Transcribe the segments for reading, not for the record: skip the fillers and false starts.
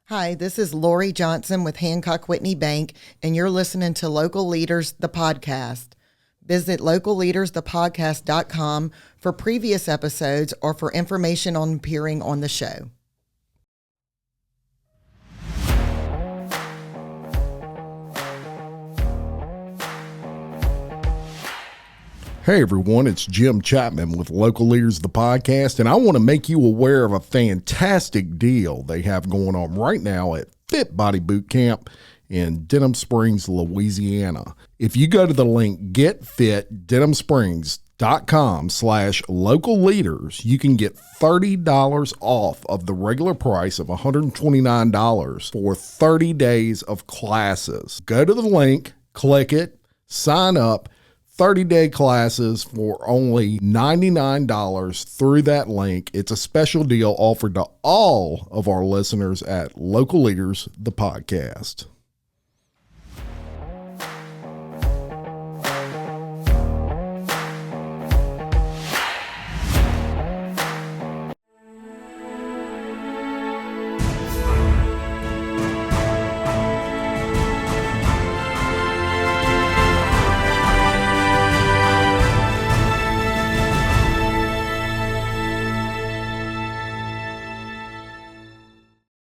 Hi, this is Lori Johnson with Hancock Whitney Bank, and you're listening to Local Leaders, the podcast. Visit localleadersthepodcast.com for previous episodes or for information on appearing on the show. Hey everyone, it's Jim Chapman with Local Leaders, the podcast, and I want to make you aware of a fantastic deal they have going on right now at Fit Body Boot Camp in Denham Springs, Louisiana. If you go to the link getfitdenhamsprings.com/local leaders, you can get $30 off of the regular price of $129 for 30 days of classes. Go to the link, click it, sign up. 30-day classes for only $99 through that link. It's a special deal offered to all of our listeners at Local Leaders, the podcast.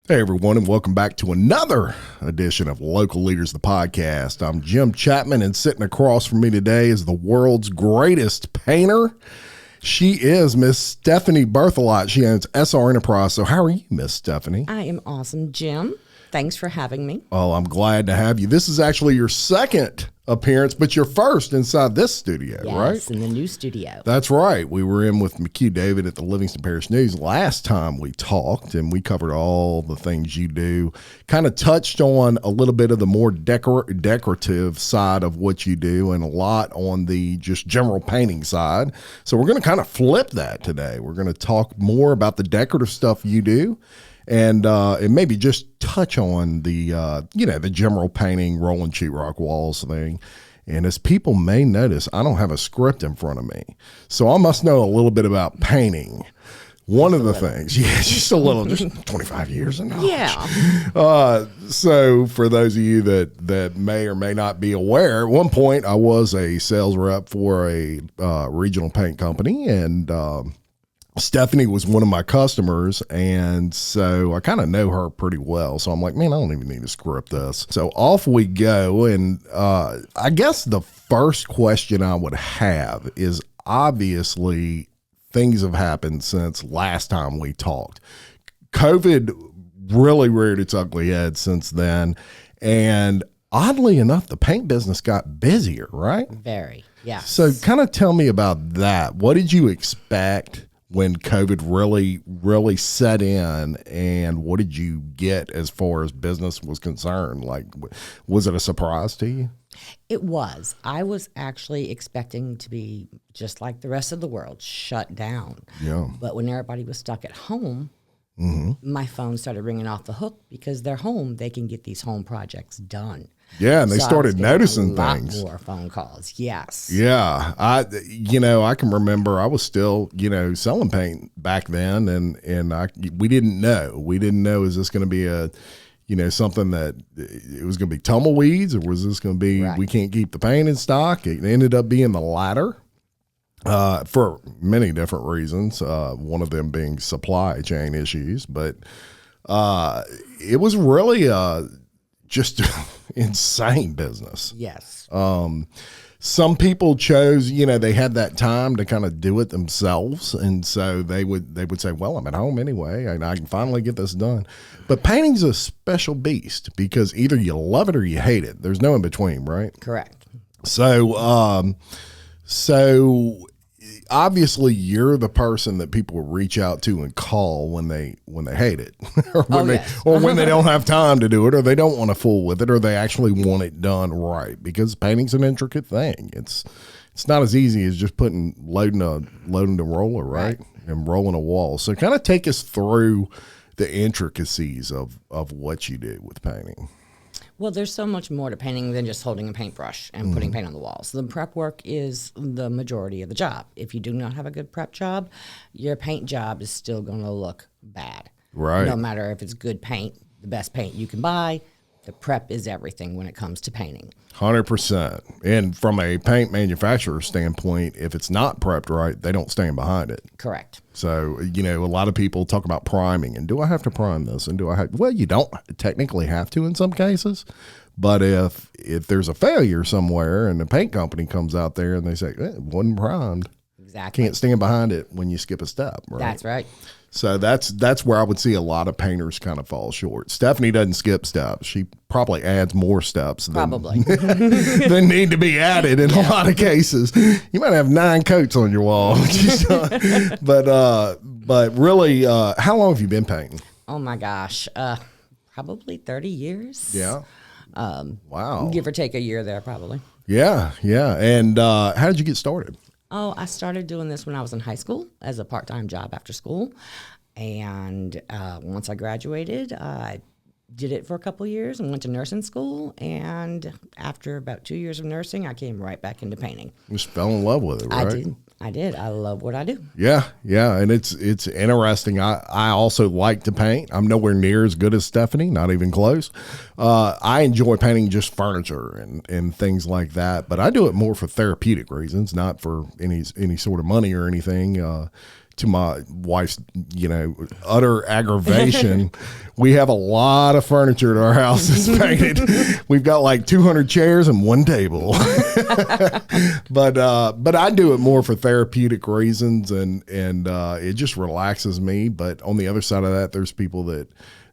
Hey everyone, and welcome back to another edition of Local Leaders, the podcast. I'm Jim Chapman, and sitting across from me today is the world's greatest painter. She is Miss Stephanie Berthelot. She owns SR Enterprise. So how are you, Miss Stephanie? I am awesome, Jim. Thanks for having me. Oh, I'm glad to have you. This is actually your second appearance, but your first inside this studio, right? Yes, in the new studio. That's right. We were in with McHugh David at the Livingston Parish News last time we talked, and we covered all the things you do. Kind of touched on a little bit of the more decorative side of what you do, and a lot on the just general painting side. So we're going to kind of flip that today. We're going to talk more about the decorative stuff you do. And maybe just touch on the, the general painting, rolling sheetrock walls thing. And as people may notice, I don't have a script in front of me. So I must know a little bit about painting. One of the things, just a little, just 25 years of knowledge. Yeah. So for those of you that may or may not be aware, at one point I was a sales rep for a regional paint company, and Stephanie was one of my customers, and so I kind of know her pretty well. So I'm like, man, I don't even need to script this. So off we go, and I guess the first question I would have is, obviously things have happened since last time we talked. COVID really reared its ugly head since then, and oddly enough, the paint business got busier, right? Very, yeah. So kind of tell me about that. What did you expect when COVID really set in, and what did you get as far as business was concerned? Like, was it a surprise to you? It was. I was actually expecting to be just like the rest of the world, shut down. Yeah. But when everybody was stuck at home, my phone started ringing off the hook, because they're home. They can get these home projects done. Yeah, and they started noticing things. More phone calls, yes. Yeah, I can remember I was still, selling paint back then, and we didn't know. Is this going to be a, something that it was going to be tumbleweeds, or was this going to be we can't keep the paint in stock? It ended up being the latter. For many different reasons, one of them being supply chain issues, but it was really just insane business. Yes. Some people chose, they had that time to kind of do it themselves, and so they would say, well, I'm at home anyway, and I can finally get this done. But painting's a special beast, because either you love it or you hate it. There's no in between, right? Correct. So obviously you're the person that people reach out to and call when they hate it, or when they don't have time to do it, or they don't want to fool with it, or they actually want it done right, because painting's an intricate thing. It's not as easy as just loading the roller, right? And rolling a wall. So kind of take us through the intricacies of what you do with painting. Well, there's so much more to painting than just holding a paintbrush and putting paint on the walls. The prep work is the majority of the job. If you do not have a good prep job, your paint job is still going to look bad. Right. No matter if it's good paint, the best paint you can buy. The prep is everything when it comes to painting. 100%. And from a paint manufacturer standpoint, if it's not prepped right, they don't stand behind it. Correct. So, you know, a lot of people talk about priming and do I have to prime this? And do I have, well, you don't technically have to in some cases. But if there's a failure somewhere and the paint company comes out there and they say, it wasn't primed. Exactly. Can't stand behind it when you skip a step. Right? That's right. So that's where I would see a lot of painters kind of fall short. Stephanie doesn't skip steps. She probably adds more steps than than need to be added in a lot of cases. You might have 9 coats on your wall. But really, how long have you been painting? Oh my gosh. Probably 30 years. Yeah. Wow. Give or take a year there, probably. Yeah. And how did you get started? Oh, I started doing this when I was in high school as a part-time job after school. And once I graduated, I did it for a couple years and went to nursing school. And after about 2 years of nursing, I came right back into painting. Just fell in love with it, right? I did. I love what I do. Yeah. And it's interesting. I also like to paint. I'm nowhere near as good as Stephanie, not even close. I enjoy painting just furniture and things like that, but I do it more for therapeutic reasons, not for any sort of money or anything. To my wife's, utter aggravation, we have a lot of furniture at our house that's painted. We've got like 200 chairs and 1 table. But I do it more for therapeutic reasons, and it just relaxes me. But on the other side of that, there's people that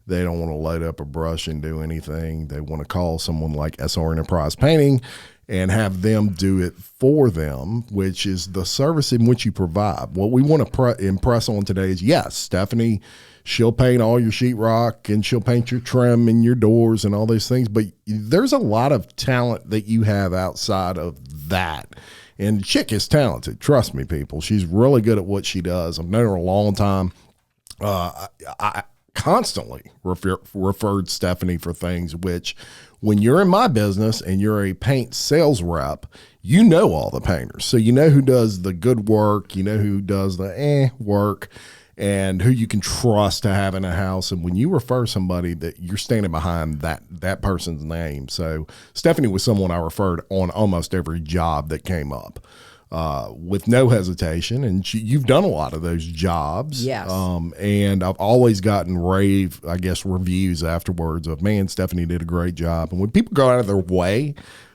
they don't want to light up a brush and do anything. They want to call someone like SR Enterprise Painting and have them do it for them, which is the service in which you provide. What we want to impress on today is, yes, Stephanie, she'll paint all your sheetrock and she'll paint your trim and your doors and all those things, but there's a lot of talent that you have outside of that. And Chick is talented. Trust me, people. She's really good at what she does. I've known her a long time. I constantly referred Stephanie for things, which when you're in my business and you're a paint sales rep, you know all the painters. So you know who does the good work, you know who does the work, and who you can trust to have in a house. And when you refer somebody, that you're standing behind that person's name. So Stephanie was someone I referred on almost every job that came up. With no hesitation, and you've done a lot of those jobs. Yes. And I've always gotten rave, I guess, reviews afterwards of, man, Stephanie did a great job. And when people go out of their way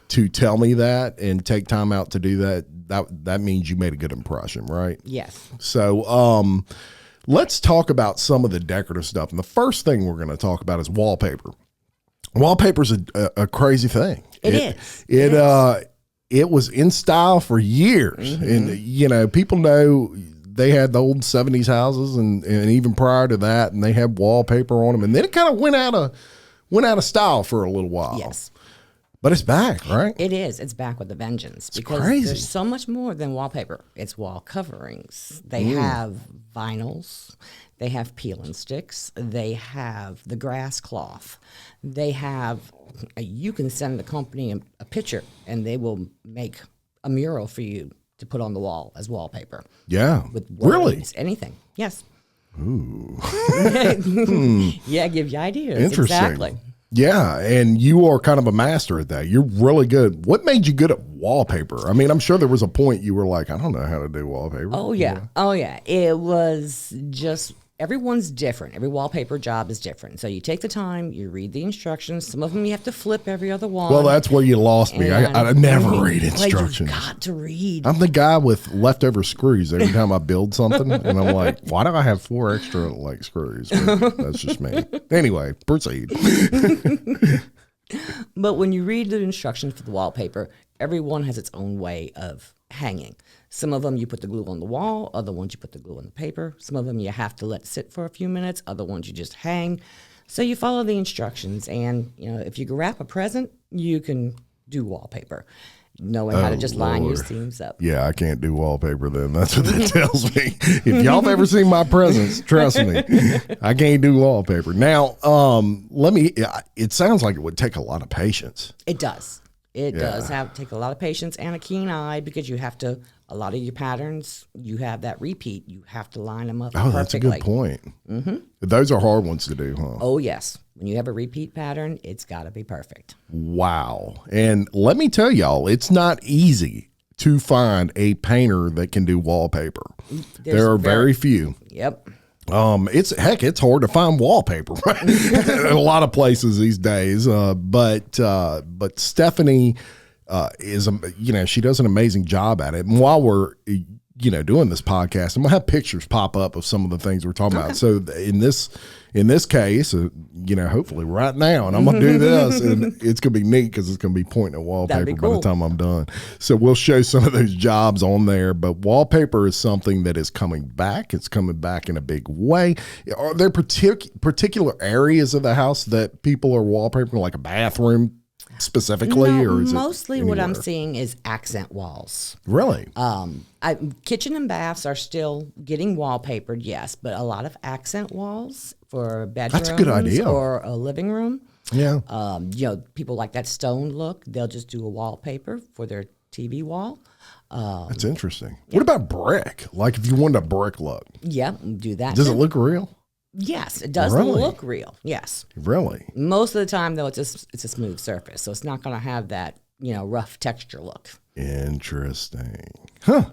to tell me that and take time out to do that means you made a good impression, right? Yes. So let's talk about some of the decorative stuff. And the first thing we're going to talk about is wallpaper. Wallpaper's a crazy thing. It is. It was in style for years. Mm-hmm. And, people know they had the old 70s houses and even prior to that, and they had wallpaper on them. And then it kind of went out of style for a little while. Yes. But it's back, right? It is. It's back with a vengeance. It's because crazy. There's so much more than wallpaper. It's wall coverings. They have vinyls. They have peel and sticks. They have the grass cloth. They have, you can send the company a picture and they will make a mural for you to put on the wall as wallpaper. Yeah. With words, really? Anything. Yes. Ooh. Yeah, give you ideas. Interesting. Exactly. Yeah, and you are kind of a master at that. You're really good. What made you good at wallpaper? I mean, I'm sure there was a point you were like, I don't know how to do wallpaper. Oh, yeah. Oh, yeah. It was just, everyone's different. Every wallpaper job is different. So you take the time, you read the instructions. Some of them you have to flip every other wall. Well, that's where you lost me. I never read instructions. You've got to read. I'm the guy with leftover screws every time I build something. And I'm like, why do I have 4 extra screws? But that's just me. Anyway, proceed. But when you read the instructions for the wallpaper, everyone has its own way of hanging. Some of them you put the glue on the wall, other ones you put the glue on the paper. Some of them you have to let sit for a few minutes, other ones you just hang. So you follow the instructions, and if you can wrap a present, you can do wallpaper, knowing how to just line your seams up. Yeah, I can't do wallpaper then. That's what that tells me. If y'all have ever seen my presents, trust me, I can't do wallpaper. Now, it sounds like it would take a lot of patience. It does. It does take a lot of patience and a keen eye, because you have to A lot of your patterns, you have that repeat. You have to line them up Oh, perfectly. that's a good point. Mm-hmm. Those are hard ones to do, huh? Oh, yes. When you have a repeat pattern, it's got to be perfect. Wow. And let me tell y'all, it's not easy to find a painter that can do wallpaper. There are very few. Yep. It's hard to find wallpaper in a lot of places these days. But Stephanie she does an amazing job at it. And while we're doing this podcast, I'm gonna have pictures pop up of some of the things we're talking about. So in this case, hopefully right now, and I'm gonna do this, and it's gonna be neat because it's gonna be pointing at wallpaper by the time I'm done. So we'll show some of those jobs on there. But wallpaper is something that is coming back. It's coming back in a big way. Are there particular areas of the house that people are wallpapering, like a bathroom specifically, or is mostly it what I'm seeing is accent walls. Really? Kitchen and baths are still getting wallpapered, yes, but a lot of accent walls for bedrooms. That's a good idea. Or a living room. Yeah. People like that stone look. They'll just do a wallpaper for their TV wall. That's interesting. Yeah. What about brick? Like if you wanted a brick look. Yeah, do that. Does it look real? Yes, it does Really? look real. Yes. Really? Most of the time, though, it's a smooth surface, so it's not going to have that rough texture look. Interesting. Huh.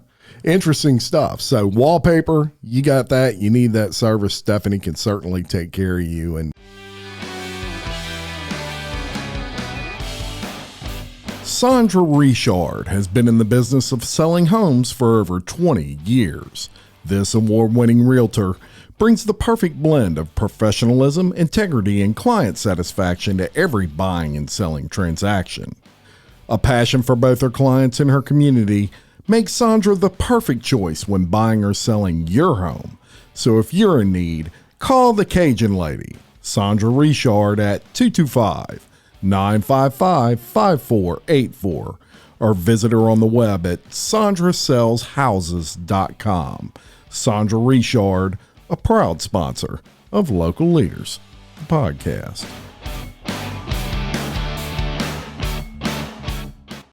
Interesting stuff. So wallpaper, you got that. You need that service. Stephanie can certainly take care of you. And Sandra Richard has been in the business of selling homes for over 20 years. This award-winning realtor brings the perfect blend of professionalism, integrity, and client satisfaction to every buying and selling transaction. A passion for both her clients and her community makes Sandra the perfect choice when buying or selling your home. So if you're in need, call the Cajun Lady, Sandra Richard, at 225-955-5484, or visit her on the web at sandrasellshouses.com. Sandra Richard, a proud sponsor of Local Leaders, the podcast.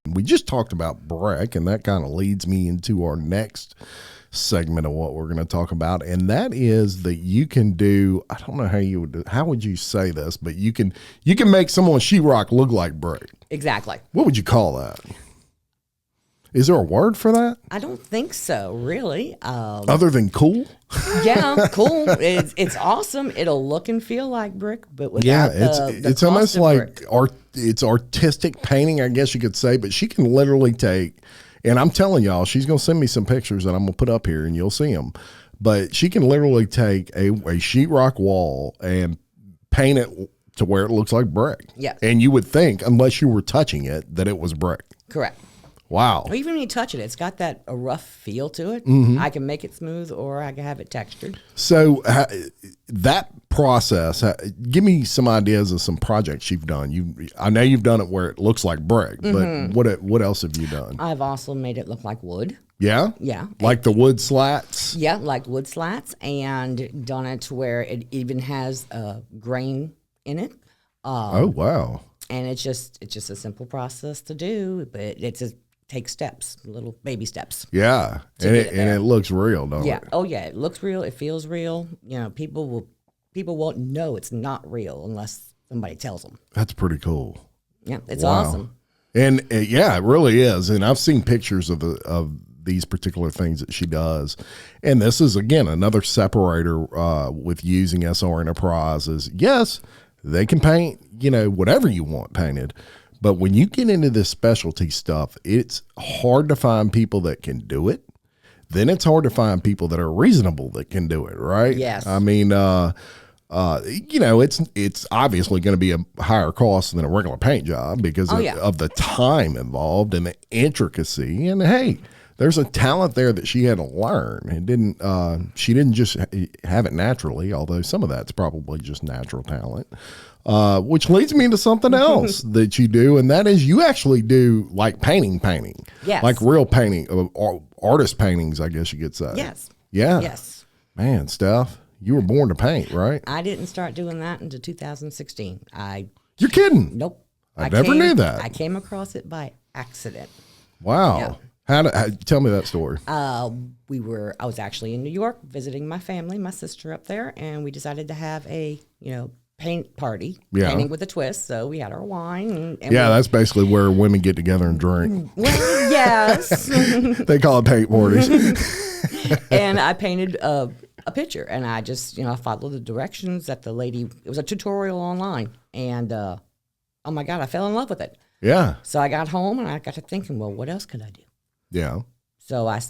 We just talked about brick, and that kind of leads me into our next segment of what we're going to talk about, and that is that you can do, I don't know how would you say this, but you can make someone's sheetrock look like brick. Exactly. What would you call that? Is there a word for that? I don't think so, really. Other than cool? Yeah, cool. It's awesome. It'll look and feel like brick, but without it's almost like it's artistic painting, I guess you could say. But she can literally take, and I'm telling y'all, she's going to send me some pictures that I'm going to put up here, and you'll see them. But she can literally take a sheetrock wall and paint it to where it looks like brick. Yeah. And you would think, unless you were touching it, that it was brick. Correct. Wow. Or even when you touch it, it's got a rough feel to it. Mm-hmm. I can make it smooth or I can have it textured. So that process, give me some ideas of some projects you've done. I know you've done it where it looks like brick, but what else have you done? I've also made it look like wood. Yeah? Yeah. Like the wood slats? Yeah, like wood slats, and done it to where it even has a grain in it. Oh, wow. And it's just a simple process to do, but it takes steps, little baby steps. Yeah, and it looks real, don't it? Yeah. Oh yeah, it looks real. It feels real. People won't know it's not real unless somebody tells them. That's pretty cool. Yeah, it's awesome. And yeah, it really is. And I've seen pictures of these particular things that she does. And this is, again, another separator with using SR Enterprises. Yes, they can paint, whatever you want painted. But when you get into this specialty stuff, it's hard to find people that can do it. Then it's hard to find people that are reasonable that can do it, right? Yes. I mean, it's obviously going to be a higher cost than a regular paint job because of the time involved and the intricacy. And hey, there's a talent there that she had to learn. She didn't just have it naturally, although some of that's probably just natural talent. Which leads me to something else that you do, and that is you actually do like painting. Yes. Like real painting, artist paintings, I guess you could say. Yes. Yeah. Yes. Man, Steph, you were born to paint, right? I didn't start doing that until 2016. You're kidding? Nope. I never knew that. I came across it by accident. Wow. Yeah. Tell me that story. I was actually in New York visiting my family, my sister up there, and we decided to have a, paint party, painting with a twist. So we had our wine. And that's basically where women get together and drink. Well, yes. They call it paint parties. And I painted a picture, and I just, I followed the directions that the lady, it was a tutorial online, and oh my God, I fell in love with it. Yeah. So I got home, and I got to thinking, well, what else could I do? Yeah. So I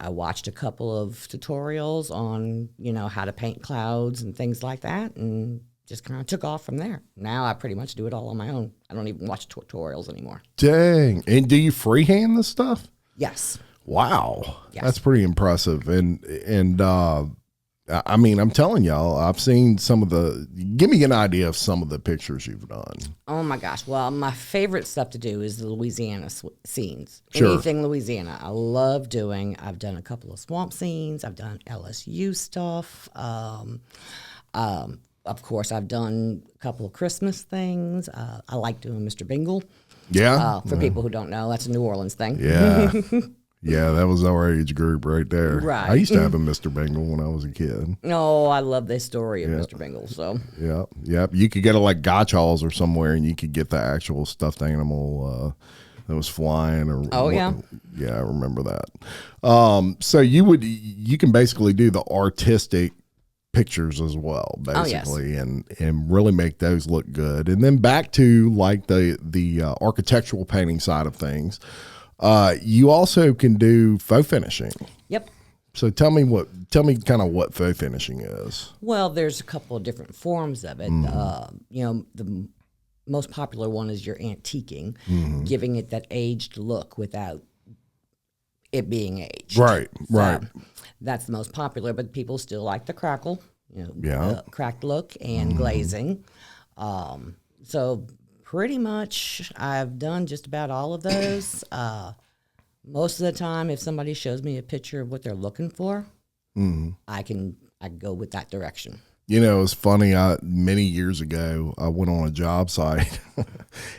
watched a couple of tutorials on, how to paint clouds and things like that, and just kind of took off from there. Now I pretty much do it all on my own. I don't even watch tutorials anymore. Dang. And do you freehand this stuff? Yes. Wow. Yes. That's pretty impressive. And I mean, I'm telling y'all, I've seen give me an idea of some of the pictures you've done. Oh my gosh. Well, my favorite stuff to do is the Louisiana scenes. Sure. Anything Louisiana. I love doing. I've done a couple of swamp scenes. I've done LSU stuff. Of course, I've done a couple of Christmas things. I like doing Mr. Bingle. Yeah. For people who don't know, that's a New Orleans thing. Yeah. Yeah, that was our age group right there. Right. I used to have a Mr. Bingle when I was a kid. Oh, I love this story of Mr. Bingle. So. Yeah. You could get it like Gotchall's or somewhere, and you could get the actual stuffed animal that was flying. Yeah, I remember that. So you can basically do the artistic pictures as well, basically, and really make those look good. And then back to like the architectural painting side of things. You also can do faux finishing. Yep. So tell me kind of what faux finishing is. Well, there's a couple of different forms of it. The most popular one is your antiquing, giving it that aged look without it being aged. Right. That's the most popular, but people still like the crackle, cracked look and glazing. So pretty much I've done just about all of those. Most of the time, if somebody shows me a picture of what they're looking for, I go with that direction. It's funny. Many years ago, I went on a job site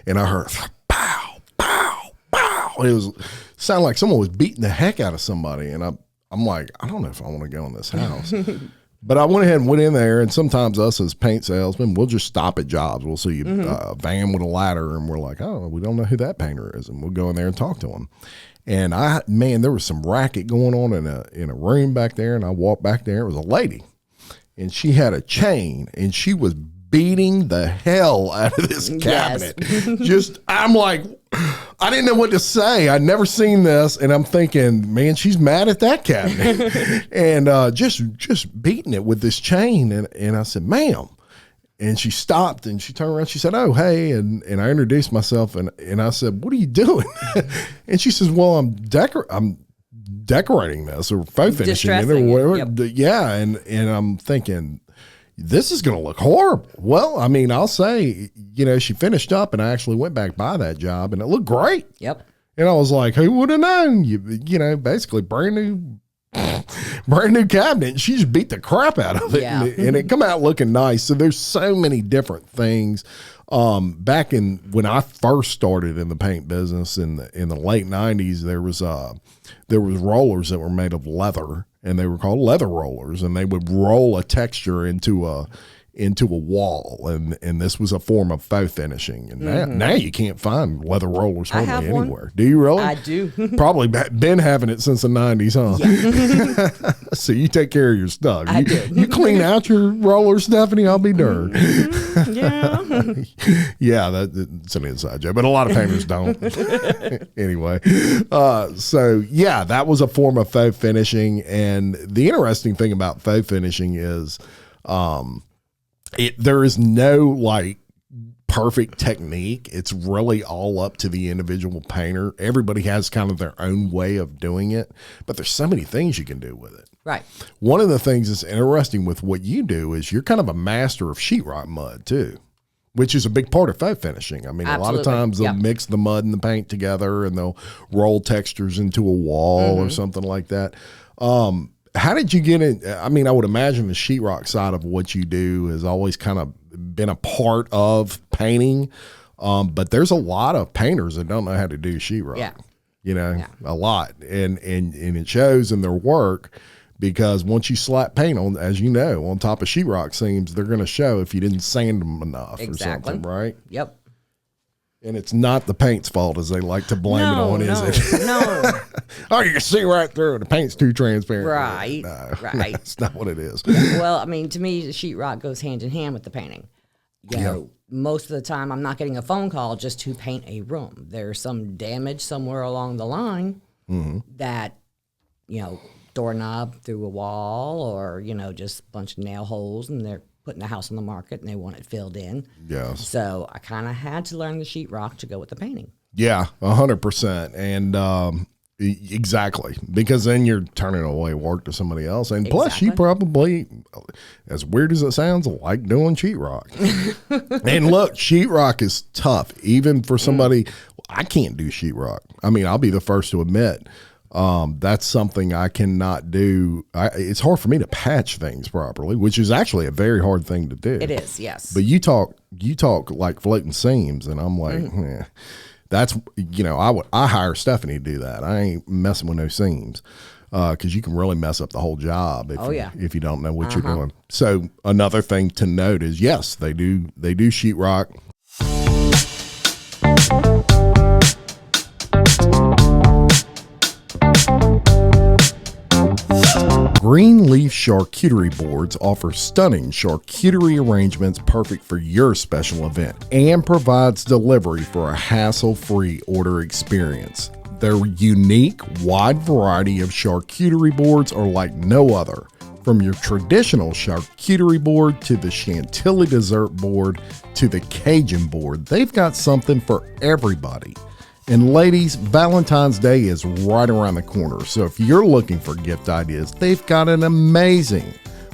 and I heard pow, pow, pow. It sounded like someone was beating the heck out of somebody. And I'm like, I don't know if I want to go in this house. But I went ahead and went in there, and sometimes us as paint salesmen, we'll just stop at jobs. We'll see a van with a ladder, and we're like, oh, we don't know who that painter is, and we'll go in there and talk to him. And there was some racket going on in a room back there, and I walked back there. It was a lady, and she had a chain, and she was beating the hell out of this cabinet. Yes. I'm like, I didn't know what to say. I'd never seen this, and I'm thinking, man, she's mad at that cabinet, and just beating it with this chain. And I said, ma'am, and she stopped and she turned around. She said, oh, hey, and I introduced myself, and I said, what are you doing? And she says, well, I'm decorating this or faux finishing it or whatever. Yep. Yeah, and I'm thinking, this is going to look horrible. Well, I mean, I'll say, she finished up, and I actually went back by that job, and it looked great. Yep. And I was like, who would have known? Basically brand new cabinet. She just beat the crap out of it, and it come out looking nice. So there's so many different things. Back in when I first started in the paint business in the late 90s, there was rollers that were made of leather, and they were called leather rollers, and they would roll a texture into a wall, and this was a form of faux finishing. And now you can't find leather rollers hardly anywhere. One. Do you really? I do. Probably been having it since the 90s, huh? Yeah. So you take care of your stuff. I do. You clean out your rollers, Stephanie, I'll be darned. Yeah. Yeah, that's an inside joke, but a lot of painters don't. Anyway, so yeah, that was a form of faux finishing. And the interesting thing about faux finishing is there is no perfect technique. It's really all up to the individual painter. Everybody has kind of their own way of doing it, but there's so many things you can do with it. Right. One of the things that's interesting with what you do is you're kind of a master of sheetrock mud too, which is a big part of faux finishing. I mean, Absolutely. A lot of times they'll mix the mud and the paint together, and they'll roll textures into a wall or something like that. How did you get in? I mean, I would imagine the sheetrock side of what you do has always kind of been a part of painting, but there's a lot of painters that don't know how to do sheetrock. Yeah. a lot. And it shows in their work, because once you slap paint on, as you know, on top of sheetrock seams, they're going to show if you didn't sand them enough or something, right? Yep. And it's not the paint's fault, as they like to blame it on, is it? No. Oh, you can see right through it. The paint's too transparent. Right. Right. That's not what it is. Well, I mean, to me, the sheetrock goes hand in hand with the painting. You know, most of the time, I'm not getting a phone call just to paint a room. There's some damage somewhere along the line that, doorknob through a wall, or, just a bunch of nail holes, and they're putting the house on the market and they want it filled in. Yes. So I kind of had to learn the sheetrock to go with the painting. Yeah, 100%. And exactly, because then you're turning away work to somebody else. And plus, you probably, as weird as it sounds, like doing sheetrock. And look, sheetrock is tough, even for somebody. I can't do sheetrock. I mean, I'll be the first to admit, that's something I cannot do. It's hard for me to patch things properly, which is actually a very hard thing to do. It is, yes. But you talk like floating seams, and I'm like, that's, I hire Stephanie to do that. I ain't messing with no seams, because you can really mess up the whole job if you don't know what you're doing. So another thing to note is, yes, they do sheetrock. Greenleaf charcuterie boards offer stunning charcuterie arrangements perfect for your special event, and provides delivery for a hassle-free order experience. Their unique, wide variety of charcuterie boards are like no other. From your traditional charcuterie board to the Chantilly dessert board to the Cajun board, they've got something for everybody. And ladies, Valentine's Day is right around the corner, so if you're looking for gift ideas, they've got an amazing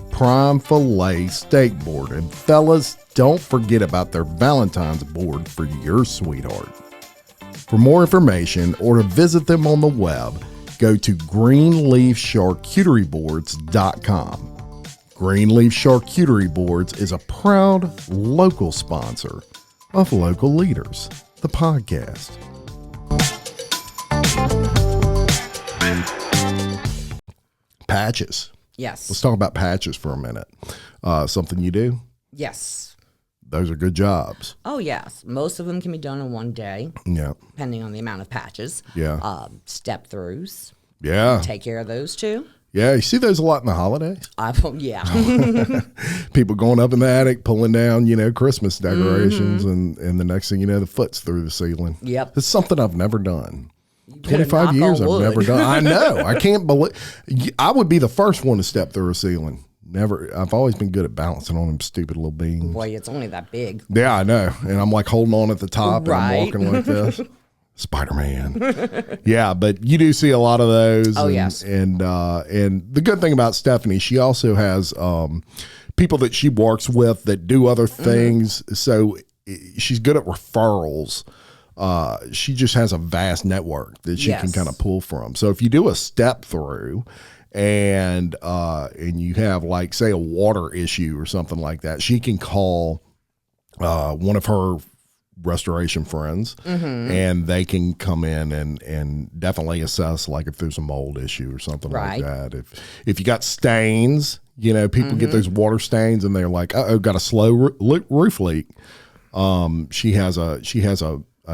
prime filet steak board. And fellas, don't forget about their Valentine's board for your sweetheart. For more information or to visit them on the web, go to greenleafcharcuterieboards.com. Greenleaf Charcuterie Boards is a proud local sponsor of Local Leaders, the podcast. Patches. Yes. Let's talk about patches for a minute. Something you do? Yes. Those are good jobs. Oh, yes. Most of them can be done in one day. Yeah. Depending on the amount of patches. Yeah. Step throughs. Yeah. Take care of those too. Yeah. You see those a lot in the holidays? Yeah. People going up in the attic, pulling down, Christmas decorations, and the next thing you know, the foot's through the ceiling. Yep. It's something I've never done. 25 years I've never done. I know. I can't believe. I would be the first one to step through a ceiling. Never. I've always been good at balancing on them stupid little beams. Boy, it's only that big. Yeah, I know. And I'm like holding on at the top, right. And I'm walking like this. Spider-Man. Yeah, but you do see a lot of those. Oh, yes. And the good thing about Stephanie, she also has people that she works with that do other things. So she's good at referrals. She just has a vast network that she can kind of pull from. So if you do a step through and you have, like, say, a water issue or something like that, she can call one of her restoration friends, and they can come in and definitely assess, like, if there's a mold issue or something like that. If you got stains, people get those water stains and they're like, uh-oh, got a slow roof leak. She has a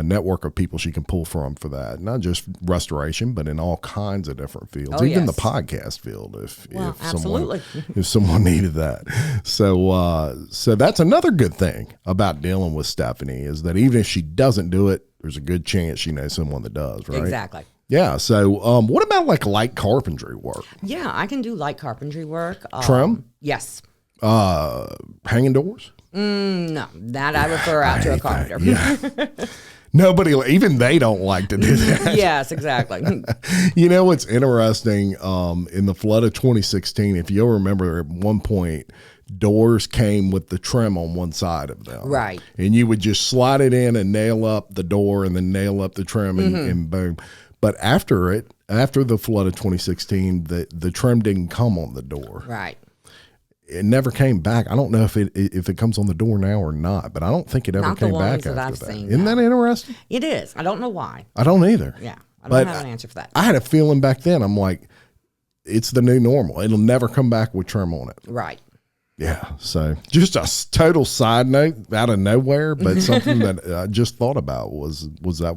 network of people she can pull from for that. Not just restoration, but in all kinds of different fields, even the podcast field, if someone needed that. So that's another good thing about dealing with Stephanie, is that even if she doesn't do it, there's a good chance she knows someone that does, right? Exactly. Yeah. So what about like light carpentry work? Yeah, I can do light carpentry work. Trim? Yes. Hanging doors? No, that I refer out to a carpenter. Yeah. Nobody, even they don't like to do that. Yes, exactly. What's interesting, in the flood of 2016, if you'll remember, at one point, doors came with the trim on one side of them. Right. And you would just slide it in and nail up the door and then nail up the trim and boom. But after the flood of 2016, the trim didn't come on the door. Right. It never came back. I don't know if it comes on the door now or not, but I don't think it ever came back after that. Isn't that interesting? It is. I don't know why. I don't either. Yeah. I don't have an answer for that. I had a feeling back then. I'm like, it's the new normal. It'll never come back with trim on it. Right. Yeah. So just a total side note out of nowhere, but something that I just thought about was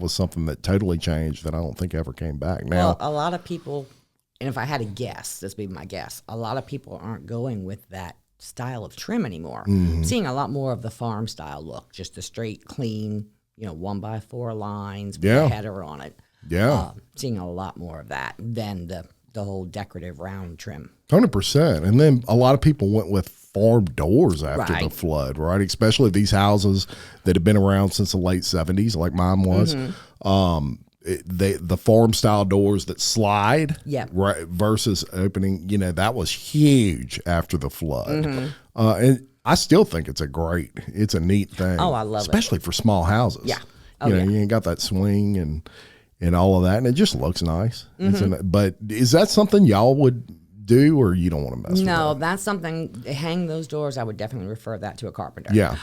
something that totally changed that I don't think ever came back. Now, Well, a lot of people, and if I had a guess, this would be my guess, a lot of people aren't going with that style of trim anymore. I'm seeing a lot more of the farm style look, just the straight, clean, 1x4 lines with a header on it. yeah. Seeing a lot more of that than the whole decorative round trim. 100%. And then a lot of people went with farm doors after the Right. flood, right? Especially these houses that have been around since the late 70s, like mine was. The farm style doors that slide, Yeah. right, versus opening, that was huge after the flood. And I still think it's a neat thing. Oh, I love it. especially for small houses. Yeah. Oh, you yeah. ain't got that swing and all of that, and it just looks nice. But is that something y'all would do, or you don't want to mess with No, that? that's something, hang those doors, I would definitely refer that to a carpenter. Yeah.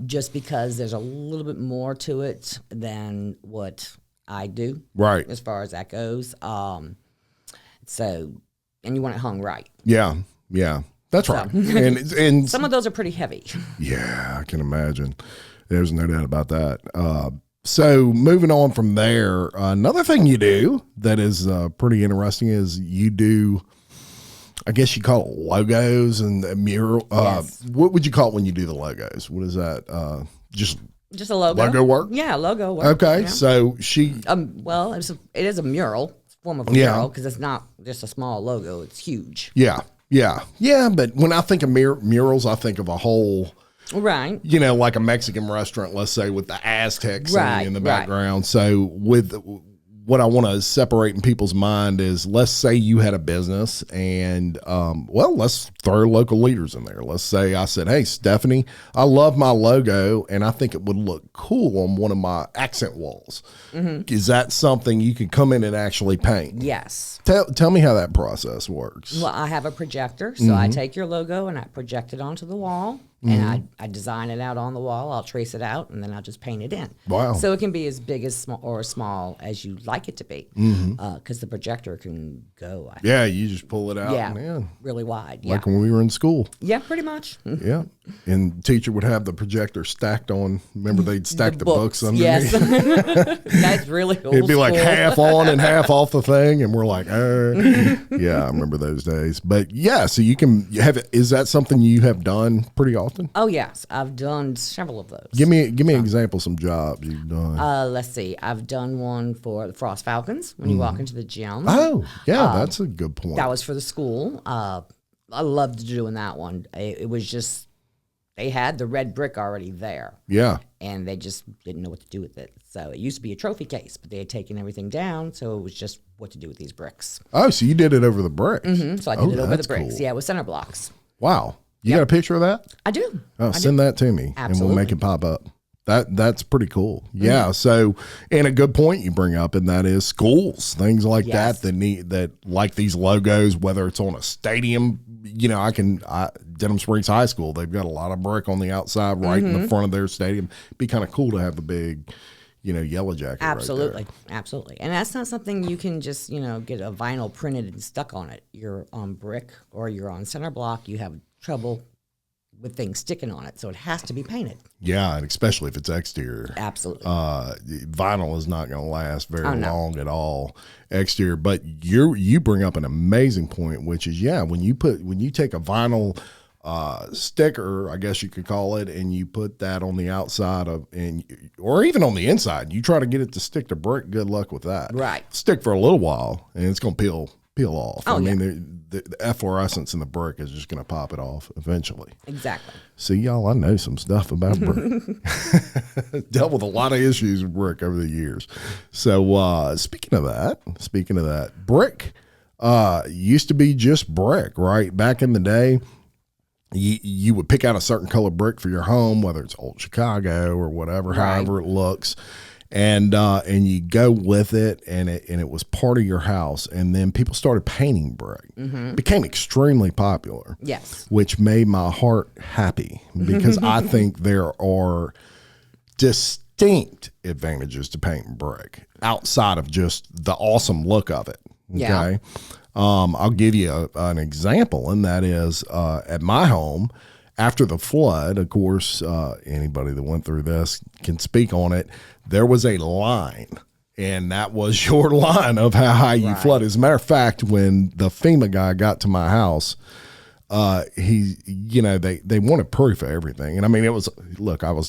Just because there's a little bit more to it than what I do. Right. As far as that goes. So, and you want it hung right. Yeah. Yeah. That's right. And Some of those are pretty heavy. yeah, I can imagine. There's no doubt about that. So moving on from there, another thing you do that is pretty interesting is you do, I guess you call it logos and mural. Yes. What would you call it when you do the logos? What is that? Just Just a logo. logo work? Yeah, logo work. Okay. Yeah. So she, Well, it is a mural. It's a form of a Yeah. mural because it's not just a small logo. It's huge. yeah. But when I think of murals, I think of a whole, Right. like a Mexican restaurant, let's say, with the Aztec scene Right, in the right. background. So with what I want to separate in people's mind is, let's say you had a business and, let's throw local leaders in there. Let's say I said, hey, Stephanie, I love my logo and I think it would look cool on one of my accent walls. Is that something you could come in and actually paint? Yes. Tell me how that process works. Well, I have a projector, so I take your logo and I project it onto the wall, and I design it out on the wall. I'll trace it out, and then I'll just paint it in. Wow. So it can be as big as small as you like it to be, because the projector can go. Yeah, you just pull it out. Yeah, Man. really wide. Yeah, Like when we were in school. yeah, pretty much. Yeah. And teacher would have the projector stacked on. Remember, they'd stack the books underneath. Yes, that's really old. It'd be like school. half on and half off the thing. And we're like, yeah, I remember those days. But yeah, so is that something you have done pretty often? Oh yes, I've done several of those. Give me an example of some jobs you've done. Let's see. I've done one for the Frost Falcons when you walk into the gym. Oh, yeah, that's a good point. That was for the school. I loved doing that one. It was just, they had the red brick already there, Yeah. and they just didn't know what to do with it. So it used to be a trophy case, but they had taken everything down, so it was just what to do with these bricks. Oh, so you did it over the bricks. So I did it over the that's bricks. cool. Yeah, with center blocks. Wow. You got a picture of that? I do. Oh, send that to me, and we'll make it pop up. That's pretty cool. Yeah. So, and a good point you bring up, and that is schools, things like Yes. that like these logos, whether it's on a stadium. Denham Springs High School, they've got a lot of brick on the outside, right in the front of their stadium. Be kind of cool to have the big, yellow jacket. Absolutely. Absolutely. And that's not something you can just, get a vinyl printed and stuck on it. You're on brick or you're on center block. You have trouble with things sticking on it. So it has to be painted. Yeah, and especially if it's exterior. Absolutely. Vinyl is not going to last very no. long at all exterior. But you bring up an amazing point, which is when you take a vinyl sticker, I guess you could call it, and you put that on the outside or even on the inside, you try to get it to stick to brick. Good luck with that. Right. Stick for a little while, and it's going to peel off. Oh, I mean, the efflorescence in the brick is just going to pop it off eventually. Exactly. See, y'all, I know some stuff about brick. Dealt with a lot of issues with brick over the years. So, speaking of that, brick used to be just brick, right? Back in the day, you would pick out a certain color brick for your home, whether it's old Chicago or whatever, Right. however it looks. And you go with it, and it was part of your house. And then people started painting brick. It became extremely popular. Yes. Which made my heart happy because I think there are distinct distinct advantages to painting brick outside of just the awesome look of it. Okay. Yeah. I'll give you an example, and that is at my home after the flood. Of course, anybody that went through this can speak on it. There was a line, and that was your line of how high you flood. As a matter of fact, when the FEMA guy got to my house, they wanted proof of everything. And I mean, I was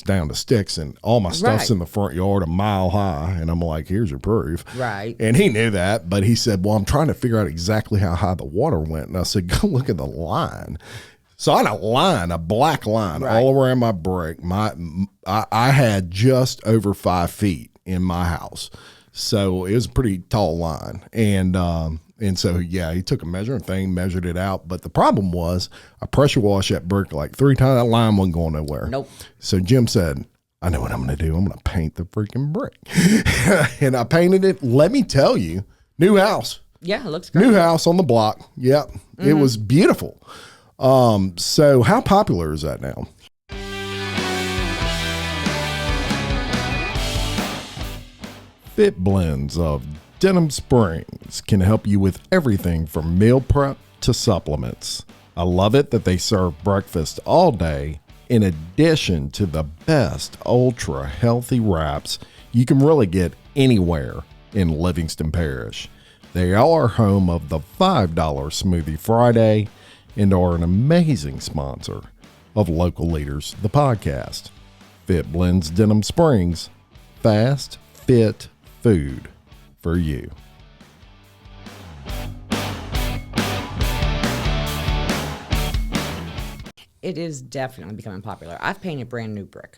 down to sticks and all my stuff's in the front yard a mile high. And I'm like, here's your proof. Right. And he knew that, but he said, well, I'm trying to figure out exactly how high the water went. And I said, go look at the line. So I had a black line all around my brick. I had just over 5 feet in my house. So it was a pretty tall line. And so, yeah, he took a measuring thing, measured it out. But the problem was I pressure washed that brick like 3 times. That line wasn't going nowhere. Nope. So Jim said, I know what I'm going to do. I'm going to paint the freaking brick. And I painted it. Let me tell you, new house. Yeah, it looks great. New house on the block. Yep. It was beautiful. So how popular is that now? Fit Blends of Denham Springs can help you with everything from meal prep to supplements. I love it that they serve breakfast all day in addition to the best ultra healthy wraps you can really get anywhere in Livingston Parish. They are home of the $5 Smoothie Friday and are an amazing sponsor of Local Leaders, the podcast. Fit Blends Denham Springs, fast, fit food for you. It is definitely becoming popular. I've painted brand new brick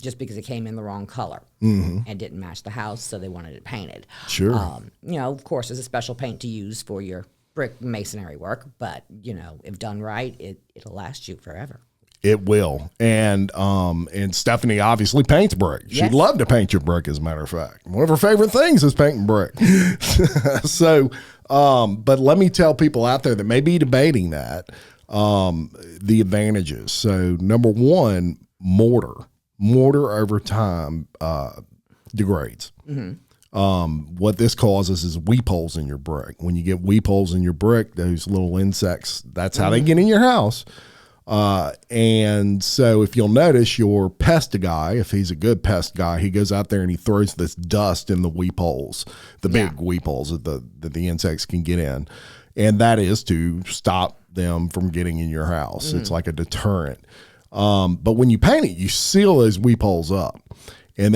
just because it came in the wrong color and didn't match the house, so they wanted it painted. Sure. Of course, there's a special paint to use for your brick masonry work, but, if done right, it'll last you forever. It will. And Stephanie obviously paints brick. She'd love to paint your brick, as a matter of fact. One of her favorite things is painting brick. So, but let me tell people out there that may be debating that, the advantages. So number one, mortar over time, degrades. What this causes is weep holes in your brick. When you get weep holes in your brick, those little insects, that's how they get in your house. And so if you'll notice, your pest guy, if he's a good pest guy, he goes out there and he throws this dust in the weep holes, the big weep holes that the insects can get in. And that is to stop them from getting in your house. It's like a deterrent. But when you paint it, you seal those weep holes up, and